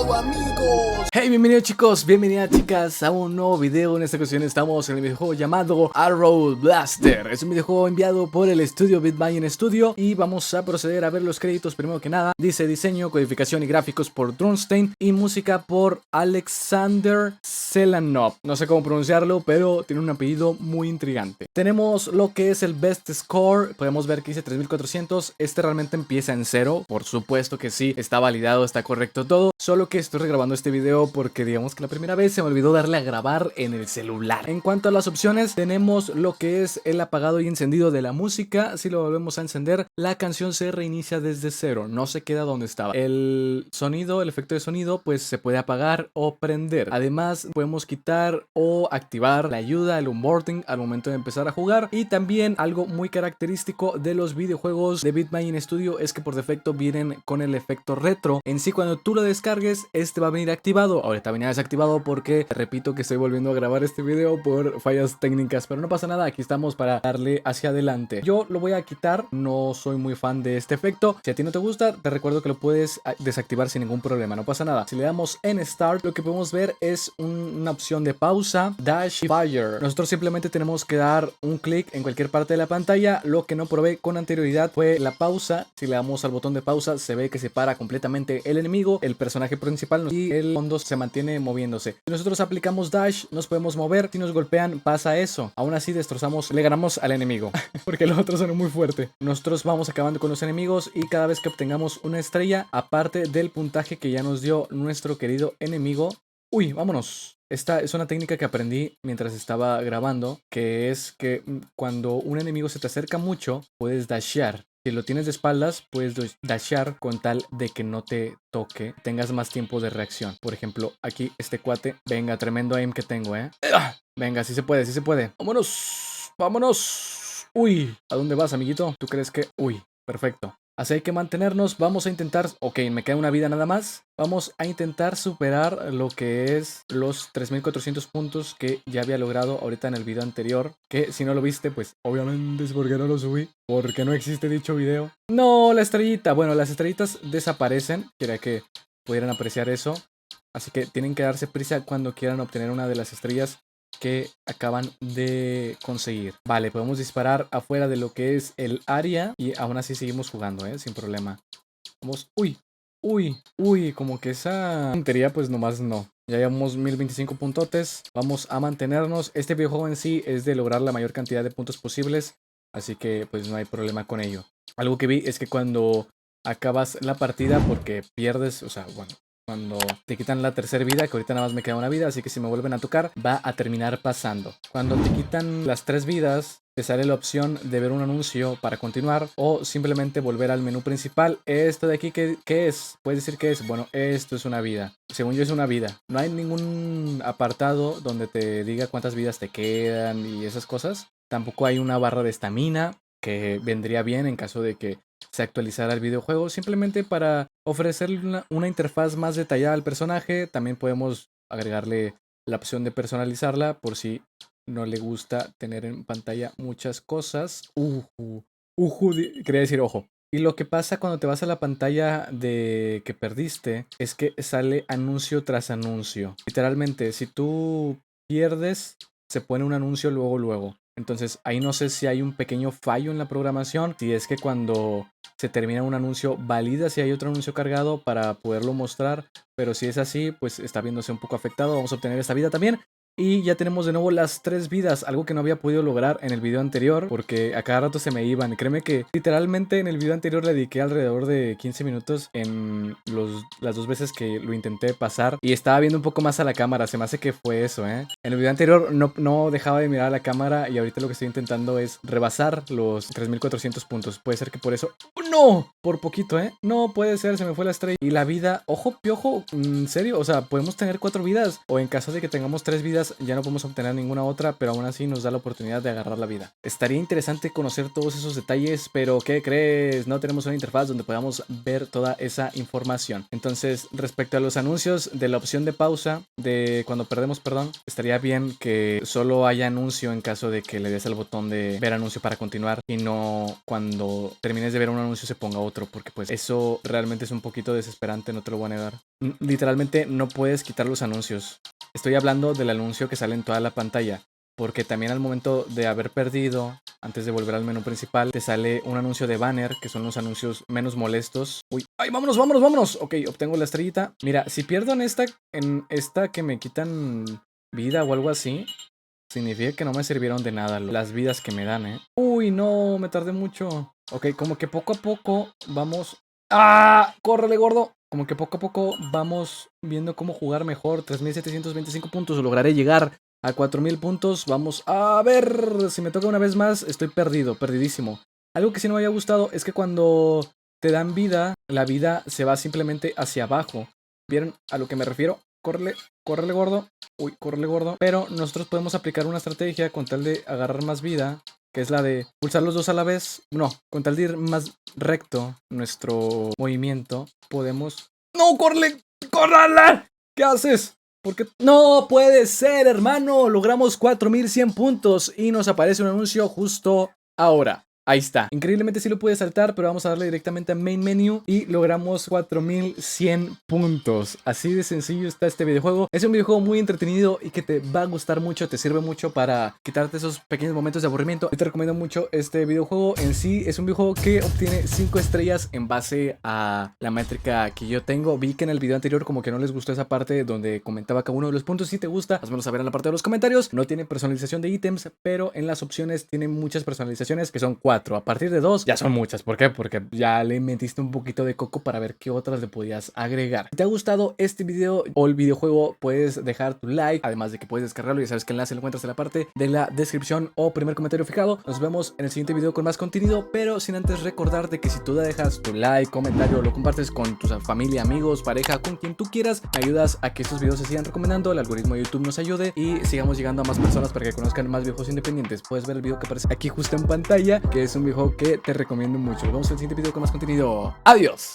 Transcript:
todo, amigos. Hey, bienvenidos chicos, bienvenidas chicas a un nuevo video. En esta ocasión estamos en el videojuego llamado Arrow Blaster. Es un videojuego enviado por el estudio Bitmain Studio y vamos a proceder a ver los créditos. Primero que nada, dice diseño, codificación y gráficos por Drunstein y música por Alexander Selanov. No sé cómo pronunciarlo, pero tiene un apellido muy intrigante. Tenemos lo que es el Best Score. Podemos ver que dice 3400. Este realmente empieza en 0. Por supuesto que sí, está validado, está correcto todo. Solo que estoy regrabando este video porque digamos que la primera vez se me olvidó darle a grabar en el celular. En cuanto a las opciones, tenemos lo que es el apagado y encendido de la música. Si lo volvemos a encender, la canción se reinicia desde 0. No se queda donde estaba. El sonido, el efecto de sonido, pues se puede apagar o prender. Además, podemos quitar o activar la ayuda, el onboarding al momento de empezar a jugar. Y también algo muy característico de los videojuegos de Bitmain Studio es que por defecto vienen con el efecto retro. En sí, cuando tú lo descargues, este va a venir activado. Ahorita venía desactivado porque repito que estoy volviendo a grabar este video por fallas técnicas, pero no pasa nada, aquí estamos para darle hacia adelante. Yo lo voy a quitar, no soy muy fan de este efecto. Si a ti no te gusta, te recuerdo que lo puedes desactivar sin ningún problema, no pasa nada. Si le damos en Start, lo que podemos ver es una opción de pausa, dash y fire. Nosotros simplemente tenemos que dar un clic en cualquier parte de la pantalla. Lo que no probé con anterioridad fue la pausa. Si le damos al botón de pausa, se ve que se para completamente el enemigo, el personaje principal, y el fondo se mantiene moviéndose. Si nosotros aplicamos dash, nos podemos mover. Si nos golpean, pasa eso. Aún así destrozamos, le ganamos al enemigo porque el otro suena muy fuerte. Nosotros vamos acabando con los enemigos y cada vez que obtengamos una estrella, aparte del puntaje que ya nos dio nuestro querido enemigo. Uy, vámonos. Esta es una técnica que aprendí mientras estaba grabando, que es que cuando un enemigo se te acerca mucho, puedes dashear. Si lo tienes de espaldas, puedes dashear con tal de que no te toque, tengas más tiempo de reacción. Por ejemplo, aquí este cuate, venga, tremendo aim que tengo, venga, sí se puede, sí se puede. Vámonos, vámonos. Uy, ¿a dónde vas, amiguito? ¿Tú crees que...? Uy, perfecto. Así hay que mantenernos, vamos a intentar, ok, me queda una vida nada más. Vamos a intentar superar lo que es los 3400 puntos que ya había logrado ahorita en el video anterior. Que si no lo viste, pues obviamente es porque no lo subí, porque no existe dicho video. No, la estrellita, bueno, las estrellitas desaparecen, quería que pudieran apreciar eso. Así que tienen que darse prisa cuando quieran obtener una de las estrellas que acaban de conseguir. Vale, podemos disparar afuera de lo que es el área y aún así seguimos jugando, sin problema. Vamos, uy, uy, uy, como que esa tontería pues nomás no. Ya llevamos 1025 puntotes, vamos a mantenernos. Este videojuego en sí es de lograr la mayor cantidad de puntos posibles, así que pues no hay problema con ello. Algo que vi es que cuando acabas la partida, porque pierdes, o sea, bueno, cuando te quitan la tercera vida, que ahorita nada más me queda una vida, así que si me vuelven a tocar, va a terminar pasando. Cuando te quitan las 3 vidas, te sale la opción de ver un anuncio para continuar o simplemente volver al menú principal. Esto de aquí, ¿qué es? Puedes decir qué es. Bueno, esto es una vida. Según yo es una vida. No hay ningún apartado donde te diga cuántas vidas te quedan y esas cosas. Tampoco hay una barra de estamina, que vendría bien en caso de que se actualizara el videojuego, simplemente para ofrecerle una interfaz más detallada al personaje. También podemos agregarle la opción de personalizarla por si no le gusta tener en pantalla muchas cosas. Quería decir ojo. Y lo que pasa cuando te vas a la pantalla de que perdiste es que sale anuncio tras anuncio. Literalmente, si tú pierdes, se pone un anuncio luego. Entonces ahí no sé si hay un pequeño fallo en la programación, si es que cuando se termina un anuncio valida si hay otro anuncio cargado para poderlo mostrar, pero si es así, pues está viéndose un poco afectado. Vamos a obtener esta vida también. Y ya tenemos de nuevo las 3 vidas, algo que no había podido lograr en el video anterior porque a cada rato se me iban. Créeme que literalmente en el video anterior le dediqué alrededor de 15 minutos en las 2 veces que lo intenté pasar y estaba viendo un poco más a la cámara, se me hace que fue eso, En el video anterior no dejaba de mirar a la cámara y ahorita lo que estoy intentando es rebasar los 3400 puntos. Puede ser que por eso... ¡No! Por poquito, No puede ser, se me fue la estrella. Y la vida, ojo, piojo, ¿en serio? O sea, podemos tener 4 vidas o en caso de que tengamos 3 vidas ya no podemos obtener ninguna otra, pero aún así nos da la oportunidad de agarrar la vida. Estaría interesante conocer todos esos detalles, pero ¿qué crees? No tenemos una interfaz donde podamos ver toda esa información. Entonces, respecto a los anuncios de la opción de pausa, de cuando perdemos, perdón, estaría bien que solo haya anuncio en caso de que le des al botón de ver anuncio para continuar y no cuando termines de ver un anuncio anuncio se ponga otro, porque pues eso realmente es un poquito desesperante, no te lo voy a negar. Literalmente no puedes quitar los anuncios. Estoy hablando del anuncio que sale en toda la pantalla, porque también al momento de haber perdido, antes de volver al menú principal, te sale un anuncio de banner, que son los anuncios menos molestos. Uy, ¡ay, vámonos, vámonos, vámonos! Ok, obtengo la estrellita. Mira, si pierdo en esta que me quitan vida o algo así, significa que no me sirvieron de nada las vidas que me dan, ¿eh? Uy, no, me tardé mucho. Ok, como que poco a poco vamos... ¡Ah! ¡Córrele, gordo! Como que poco a poco vamos viendo cómo jugar mejor. 3725 puntos, lograré llegar a 4000 puntos. Vamos a ver si me toca una vez más. Estoy perdido, perdidísimo. Algo que sí no me había gustado es que cuando te dan vida, la vida se va simplemente hacia abajo. ¿Vieron a lo que me refiero? Córrele, córrele, gordo. Uy, córrele, gordo. Pero nosotros podemos aplicar una estrategia con tal de agarrar más vida, que es la de pulsar los dos a la vez. No, con tal de ir más recto nuestro movimiento, podemos... ¡No, córrele! ¡Córrala! ¿Qué haces? Porque no puede ser, hermano. Logramos 4100 puntos y nos aparece un anuncio justo ahora. Ahí está. Increíblemente sí lo pude saltar, pero vamos a darle directamente a Main Menu y logramos 4100 puntos. Así de sencillo está este videojuego. Es un videojuego muy entretenido y que te va a gustar mucho, te sirve mucho para quitarte esos pequeños momentos de aburrimiento. Yo te recomiendo mucho este videojuego. En sí es un videojuego que obtiene 5 estrellas en base a la métrica que yo tengo. Vi que en el video anterior como que no les gustó esa parte donde comentaba cada uno de los puntos. Si te gusta, házmelo saber en la parte de los comentarios. No tiene personalización de ítems, pero en las opciones tiene muchas personalizaciones, que son 4. A partir de 2 ya son muchas. ¿Por qué? Porque ya le metiste un poquito de coco para ver qué otras le podías agregar. Si te ha gustado este video o el videojuego, puedes dejar tu like, además de que puedes descargarlo. Ya sabes que el enlace lo encuentras en la parte de la descripción o primer comentario fijado. Nos vemos en el siguiente video con más contenido, pero sin antes recordarte que si tú dejas tu like, comentario, lo compartes con tu familia, amigos, pareja, con quien tú quieras, ayudas a que estos videos se sigan recomendando, el algoritmo de YouTube nos ayude y sigamos llegando a más personas para que conozcan más videojuegos independientes. Puedes ver el video que aparece aquí justo en pantalla, que es un videojuego que te recomiendo mucho. Nos vemos en el siguiente video con más contenido. ¡Adiós!